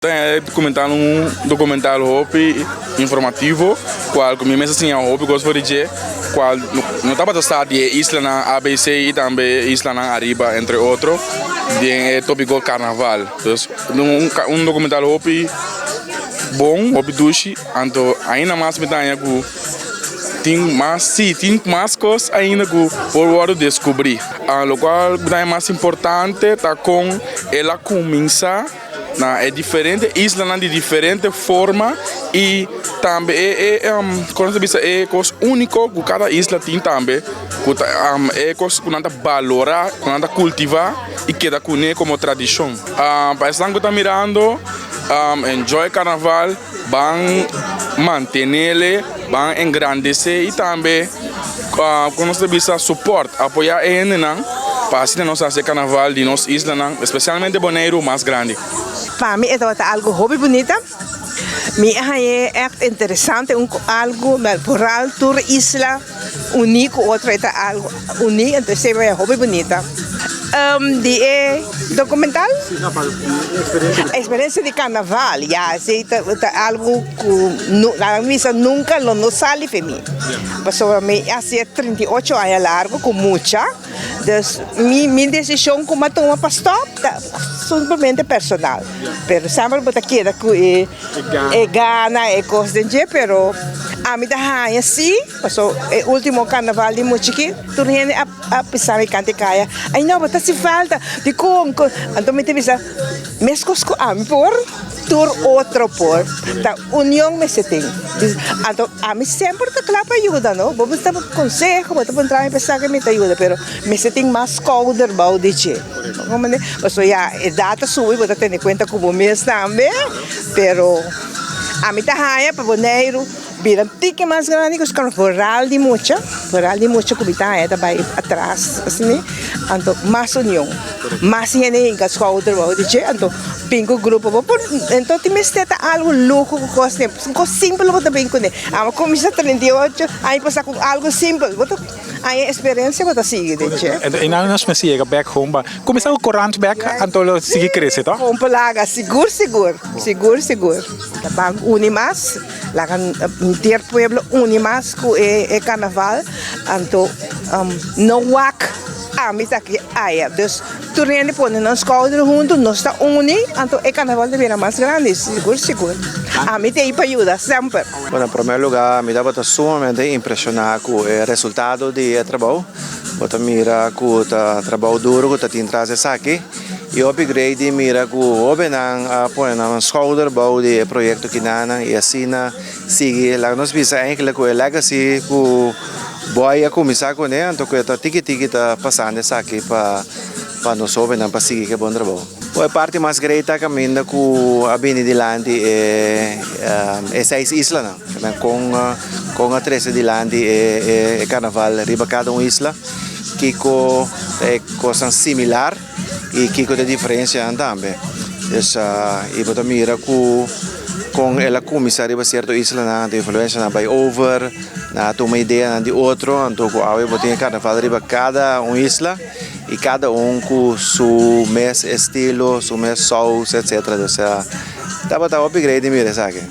Tem documentário hobby informativo, qual que me assim ao hobby gosto de dizer, qual não estava testado de isla na ABC e também isla na Ariba entre outros, de tópico carnaval. Então, documentário hobby bom, hobby duche, então ainda mais me dá tem mais coisas ainda que por descobrir. O qual é mais importante tá com ela começar é diferente, isla de diferente forma e também é coisa única que cada isla tem também, é coisa que nada valorar, que nada cultivar e que dá como tradição. Para estar que está mirando, enjoy carnaval, vão manter-ele, vão engrandecer e também com nossa visa suporte, apoiar ele para assim nós fazer carnaval de nossa isla, especialmente Bonaire mais grande. Para mim é algo hobby bonita. Me é echt interessante, algo por alto isla único, outro é algo único, então é hobby bonita. De documental? Experiência de carnaval, já, algo que a misa nunca não sale para mim. Pastor, há 38 anos largo, com muita. Minha decisão como tomar para stop, simplesmente personal. Pero sempre botar aqui é gana, é coisa de pero a mim da assim, pastor, o último carnaval de Muchique, tu rende a pensar em cante caia. Aí não, botar se falta de com, então me teve mescos com a mim por tur outro por, da união me se tem. Então a mim sempre tá claro para ajuda, não? Vamos estar consejo, vamos entrar em pensar que me ajuda, pero me se tem mais coder bau de che. Como né? Pastor, já data sui, vou ter em conta como mês também, pero a mim tá raia para Bonaire. Vira tique mais grande que os caras foral de mucha que está aí também atrás, assim, então mais união, mais gente em que escola outro vou dizer, então pingo grupo, então tem mais algo louco com coisa simples, vou também com ele, a comissão 38, aí passar com algo simples, aí a experiência vou seguir, dizer. E não nós me siga back home, começar o corante back, então seguir crescer, tá? Home palaga, seguro, tá bom, unimas, lá ter pueblo unimas com é carnaval, então não wak a mim aqui aí, então tu rende põe nós escola junto, nós está uni, então é carnaval de vida mais grande, seguro. A mim tem para ajudar sempre. Bueno, em primeiro lugar, me dá sumamente impressionado com o resultado do trabalho. Bota mira com o trabalho duro que tem trazido aqui. E o upgrade mira com o obenan põe na shoulder bau de projeto que nana e assim sigue lá nós visa ainda com o legacy com boy a começar com ele então que tá tiki tá passando aqui para nós obenan para seguir que bom trabalho. A parte mais grande caminha com a Bini de Landi é 6 islas, com a 13 de Landi é carnaval riba cada uma isla que é coisa similar e que tem diferença também. E você mira com ela começar a certa isla na influência na by over na uma ideia de outro então eu tenho carnaval riba cada uma isla e cada com seu mês estilo, seu mês sauce, etc. Então, tá upgrade mira sabe?